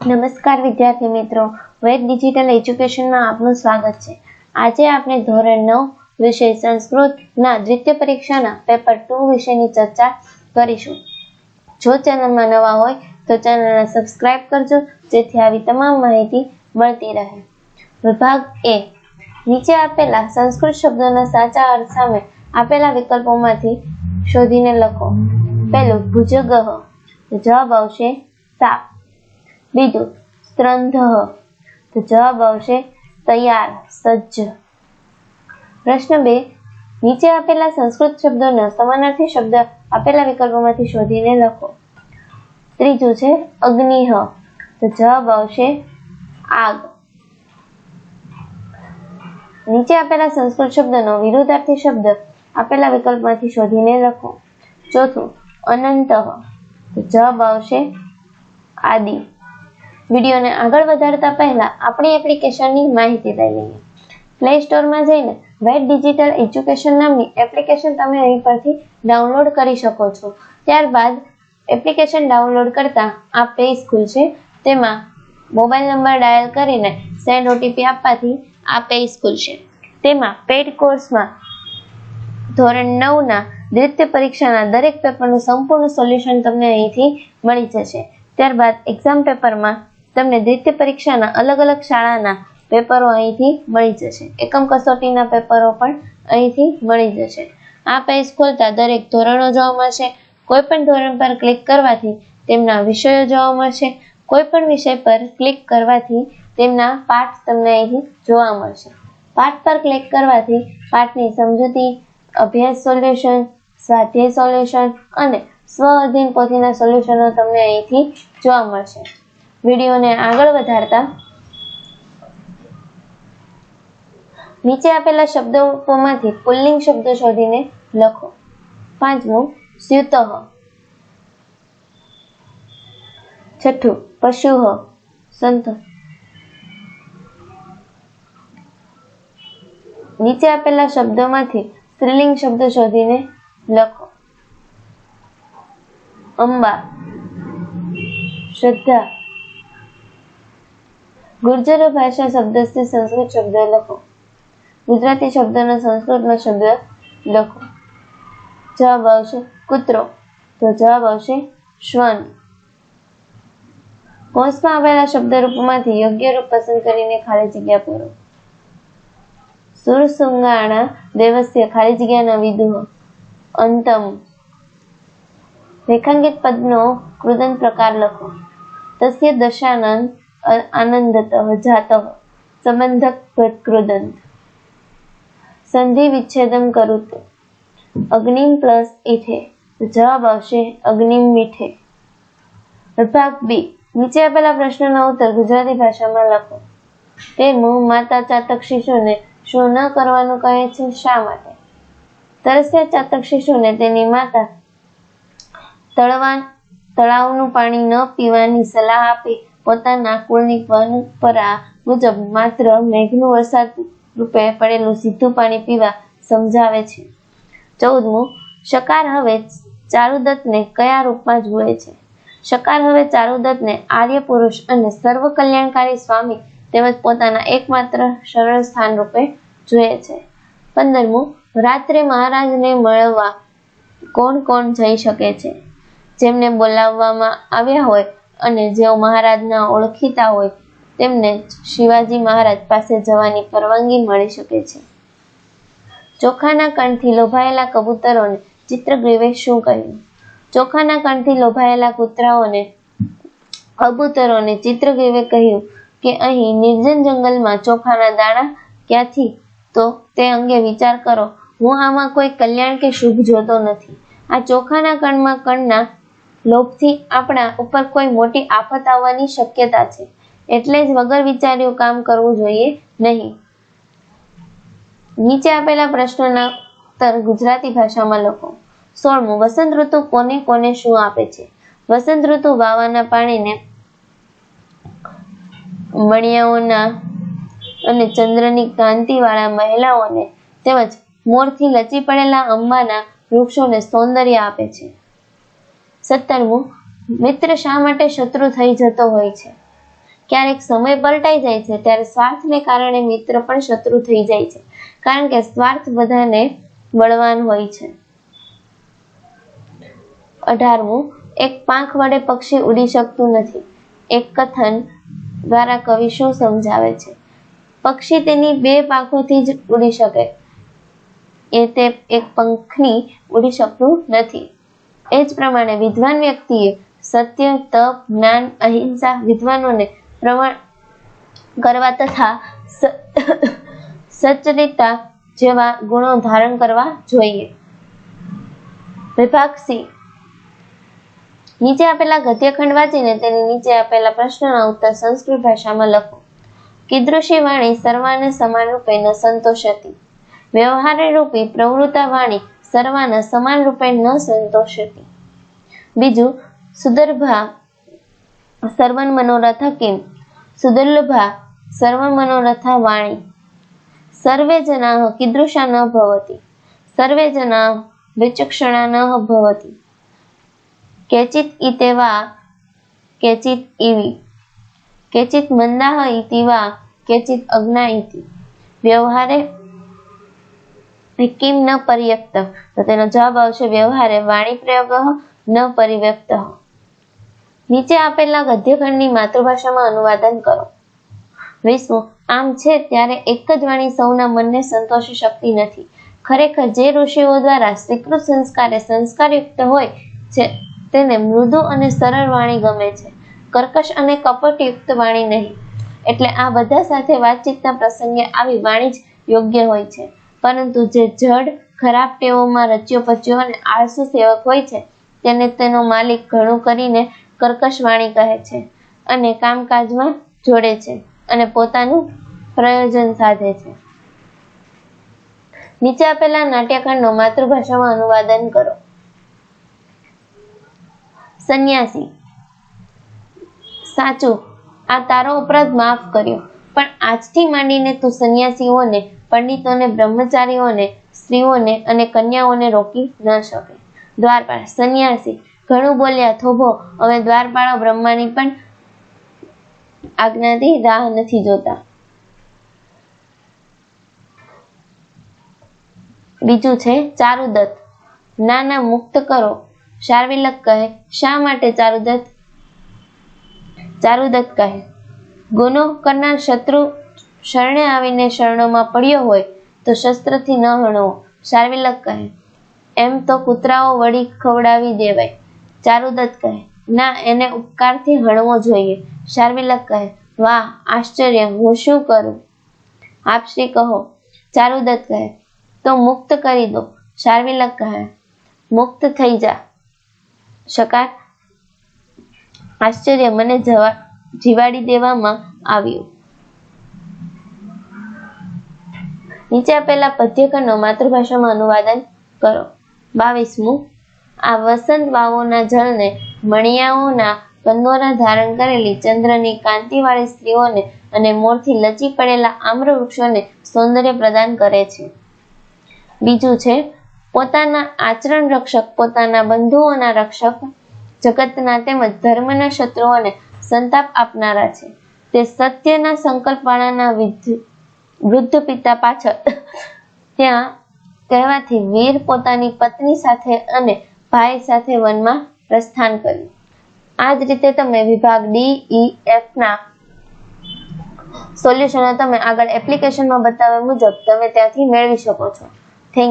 નમસ્કાર વિદ્યાર્થી મિત્રો, વેદ ડિજિટલ એજ્યુકેશનમાં આપનું સ્વાગત છે। આજે આપણે ધોરણ 9 વિષય સંસ્કૃતના દ્વિતીય પરીક્ષાના પેપર 2 વિષયની ચર્ચા કરીશું। જો ચેનલમાં નવા હોય તો ચેનલને સબસ્ક્રાઇબ કરજો જેથી આવી તમામ માહિતી મળતી રહે। વિભાગ A, નીચે આપેલા સંસ્કૃત શબ્દોના સાચા અર્થ સામે આપેલા વિકલ્પોમાંથી શોધીને લખો। પહેલું ભુજગઃ, તો જવાબ આવશે સાપ। બીજું સ્ત્રંધઃ, તો જવાબ આવશે તૈયાર, સજ્જ। પ્રશ્ન 2, નીચે આપેલા સંસ્કૃત શબ્દોના સમાનાર્થી શબ્દ આપેલા વિકલ્પોમાંથી શોધીને લખો। ત્રીજું છે અગ્નિઃ, તો જવાબ આવશે આગ। નીચે આપેલા સંસ્કૃત શબ્દનો વિરુદ્ધાર્થી શબ્દ આપેલા વિકલ્પમાંથી શોધીને લખો। ચોથું અનંતઃ, તો જવાબ આવશે આદિ। વિડીયોને આગળ વધારતા પહેલા આપણી એપ્લિકેશનની માહિતી લઈ લઈએ। પ્લે સ્ટોરમાં જઈને વેદ ડિજિટલ એજ્યુકેશન નામની એપ્લિકેશન તમે અહીં પરથી ડાઉનલોડ કરી શકો છો। ત્યારબાદ એપ્લિકેશન ડાઉનલોડ કરતા આ પેજ ખુલશે। તેમાં મોબાઈલ નંબર ડાયલ કરીને સેન્ડ ઓટીપી આપવાથી આ પેજ ખુલશે। તેમાં પેઇડ કોર્સમાં ધોરણ 9ના દ્વિતીય પરીક્ષાના દરેક પેપરનું સંપૂર્ણ સોલ્યુશન તમને અહીંથી મળી જશે। ત્યારબાદ એક્ઝામ પેપરમાં તમને દ્વિતીય પરીક્ષાના અલગ અલગ શાળાના પેપરો અહીંથી મળી જશે। એકમ કસોટીના પેપરો પણ અહીંથી મળી જશે। આ પેજ ખોલતા દરેક ધોરણો જોવા મળશે। કોઈ પણ ધોરણ પર ક્લિક કરવાથી તેમના વિષયો જોવા મળશે। કોઈ પણ વિષય પર ક્લિક કરવાથી તેમના પાઠ તમને અહીં જોવા મળશે। પાઠ પર ક્લિક કરવાથી પાઠની સમજૂતી, અભ્યાસ સોલ્યુશન, સ્વાધ્યાય સોલ્યુશન અને સ્વ અધ્યયન પોથીના સોલ્યુશનો તમને અહીંથી જોવા મળશે। વિડીયોને આગળ વધારતા નીચે આપેલા શબ્દોમાંથી પુલ્લિંગ શબ્દો શોધીને લખો। પાંચમું સ્યુતઃ। છઠ્ઠું પશુઃ, સંત। નીચે આપેલા શબ્દોમાંથી સ્ત્રીલિંગ શબ્દો શોધીને લખો। અંબા, શ્રદ્ધા। ગુર્જર ભાષા શબ્દથી સંસ્કૃત શબ્દ લખો। ગુજરાતી શબ્દનો સંસ્કૃતમાં શબ્દ લખો। જવાબ આવશે કૂતરો, તો જવાબ આવશે શ્વાન। કૌંસમાં આવેલા શબ્દરૂપમાંથી યોગ્ય રૂપ પસંદ કરીને ખાલી જગ્યા પૂરો। સુરસુંગાણા દેવસ્ય ખાલી જગ્યાના વિદુઃ અંતમ। રેખાંકિત પદનો કૃદંત પ્રકાર લખો। તસ્ય દશાનન આનંદતઃ જાતઃ સંબંધક કૃદંત। સંધિ વિચ્છેદમ કરુતે અગ્નિમ પ્લસ ઈઠે, તો જવાબ આવશે અગ્નિમ મીઠે। વિભાગ B, નીચે આપેલા પ્રશ્નોના ઉત્તર ગુજરાતી ભાષામાં લખો। 13મું, માતા ચાતક શિશુને શું ન કરવાનું કહે છે, શા માટે? તરસ્યા ચાતક શિશુને તેની માતા તળાવનું પાણી ન પીવાની સલાહ આપી પોતાના કુળની પરંપરા મુજબ માત્ર મેઘનું વરસાદ રૂપે પડેલું સીધું પાણી પીવા સમજાવે છે। 14મું, શકાર હવે ચારુદત્તને કયા રૂપમાં જુએ છે? શકાર હવે ચારુદત્તને આર્ય પુરુષ અને સર્વ કલ્યાણકારી સ્વામી તેમજ પોતાના એકમાત્ર શરણ સ્થાન રૂપે જુએ છે। 15મું, રાત્રે મહારાજને મળવા કોણ કોણ જઈ શકે છે? જેમને બોલાવવામાં આવ્યા હોય અને જેઓ મહારાજના ઓળખીતા હોય તેમને શિવાજી મહારાજ પાસે જવાની પરવાનગી મળી શકે છે। ચોખાના કણથી લોભાયેલા કબૂતરોને ચિત્રગ્રીવે શું કહ્યું? ચોખાના કણથી લોભાયેલા કબૂતરોને ચિત્રગ્રીવે કહ્યું કે અહીં નિર્જન જંગલમાં ચોખાના દાણા ક્યાંથી, તો તે અંગે વિચાર કરો। હું આમાં કોઈ કલ્યાણ કે શુભ જોતો નથી। આ ચોખાના કણના લોભથી આપણા ઉપર કોઈ મોટી આફત આવવાની શક્યતા છે, એટલે જ વગર વિચાર્યું કામ કરવું જોઈએ નહીં। નીચે આપેલા પ્રશ્નોના ઉત્તર ગુજરાતી ભાષામાં લખો। 16મું, વસંત ઋતુ કોને કોને શું આપે છે? વસંત ઋતુ વાવાના પાણીને, મણિયાઓના અને ચંદ્રની કાંતિવાળા મહિલાઓને તેમજ મોરથી લચી પડેલા અંબાના વૃક્ષોને સૌંદર્ય આપે છે। 17મું, મિત્ર શા માટે શત્રુ થઈ જતો હોય છે? ક્યારેક સમય પલટાઈ જાય છે ત્યારે સ્વાર્થને કારણે મિત્ર પણ શત્રુ થઈ જાય છે, કારણ કે સ્વાર્થ બધાને બળવાન હોય છે. 18મું, એક પાંખ વડે પક્ષી ઉડી શકતું નથી. એક કથન દ્વારા કવિ શું સમજાવે છે? પક્ષી તેની 2 પાંખોથી જ ઉડી શકે, તે એક પંખની ઉડી શકતું નથી. એ જ પ્રમાણે વિદ્વાન વ્યક્તિએ સત્ય, તપ, જ્ઞાન, અહિંસા, વિદ્વાનોને પ્રમાણ કરવા તથા સચ્ચરિતા જેવા ગુણો ધારણ કરવા જોઈએ. વિભાગ સી. નીચે આપેલા ગદ્યખંડ વાંચીને તેની નીચે આપેલા પ્રશ્નોના ઉત્તર સંસ્કૃત ભાષામાં લખો. કીદૃશી વાણી સર્વાને સમાન રૂપે ન સંતોષતી. વ્યવહારે રૂપી પ્રવૃત્તા વાણી સર્વાને સમાન રૂપે ન સંતોષતી. બીજું, સુદર્ભા સર્વન મનોરથા કિમ. સુદુર્લભા સર્વ મનોરથા વાણી. સર્વે જનાઃ કીદૃશા ન ભવતિ. સર્વે જનાઃ વિચક્ષણા ન ભવતિ. કેચિત ઇતે વા કેચિત ઇવી. કેચિત મંદાઃ ઇતિ વા કેચિત અજ્ઞા ઇતિ. વ્યવહારે કિમ ન પર્યક્ત. તો તેનો જવાબ આવશે વ્યવહારે વાણી પ્રયોગઃ ન પરિવ્યક્તઃ. નીચે આપેલા ગદ્યખંડની માતૃભાષામાં અનુવાદન કરો. 20મું, આમ છે ત્યારે એક જ વાણી સૌના મનને સંતોષી શકતી નથી. ખરેખર જે ઋષિઓ દ્વારા સ્વીકૃત સંસ્કારે સંસ્કારયુક્ત હોય છે તેને મૃદુ અને સરળ વાણી ગમે છે, કર્કશ અને કપટયુક્ત વાણી નહીં. એટલે આ બધા સાથે વાતચીતના પ્રસંગે આવી વાણી જ યોગ્ય હોય છે. પરંતુ જે જડ, ખરાબ ટેવોમાં રચ્યો પચ્યો અને આળસુ સેવક હોય છે તેને તેનો માલિક ઘણું કરીને કર્કશ વાણી કહે છે અને કામકાજમાં જોડે છે અને પોતાનું પ્રયોજન સાધે છે. નીચે આપેલા નાટ્યખંડનો માતૃભાષામાં અનુવાદન કરો. સંન્યાસી. સાચું, આ તારો અપરાધ માફ કર્યો, પણ આજથી માંડીને તું સંન્યાસીઓને, પંડિતોને, બ્રહ્મચારીઓને, સ્ત્રીઓને અને કન્યાઓને રોકી ન શકે. દ્વારપાળ. સંન્યાસી. ઘણું બોલ્યા થોભો, હવે દ્વારપાળો બ્રહ્માની પણ આજ્ઞાથી રાહ નથી જોતા. બીજું છે ચારુદત્ત. ના ના, મુક્ત કરો. શાર્વિલક કહે, શા માટે ચારુદત્ત? ચારુદત્ત કહે, ગુનો કરનાર શત્રુ શરણે આવીને શરણોમાં પડ્યો હોય તો શસ્ત્રથી ન હણવો. શાર્વિલક કહે, એમ તો કૂતરાઓ વળી ખવડાવી દેવાય. ચારુદત્ત કહે, ના, એને ઉપકારથી હણવો જોઈએ. શાર્વિલક કહે, વાહ, આશ્ચર્ય, હું શું કરું? આપ શ્રી કહો. ચારુદત્ત કહે, તો મુક્ત કરી દો. શાર્વિલક કહે, મુક્ત થઈ જા. શકાર. આશ્ચર્ય, મને જીવાડી દેવામાં આવ્યું. નીચે આપેલા પદ્યખંડનો માતૃભાષામાં અનુવાદન કરો. 22મું, આ વસંત વાવોના જળને મણિયાઓના કંદોરા ધારણ કરેલી ચંદ્રની કાંતિવાળી સ્ત્રીઓને અને મોરથી લચી પડેલા આમ્ર વૃક્ષોને સૌંદર્ય પ્રદાન કરે છે. બીજું છે પોતાના આચરણ રક્ષક, પોતાના બંધુઓના રક્ષક, જગતના તેમજ ધર્મના શત્રુઓને સંતાપ આપનારા છે. તે સત્યના સંકલ્પવાળાના વૃદ્ધ પિતા પાછળ ત્યાં કહેવાથી વીર પોતાની પત્ની સાથે અને ભાઈ સાથે વનમાં પ્રસ્થાન કર્યું. આ જ રીતે તમે વિભાગ ડી, ઈ, એફ ના સોલ્યુશનો તમે આગળ એપ્લિકેશનમાં બતાવ્યા મુજબ તમે ત્યાંથી મેળવી શકો છો. Thank you.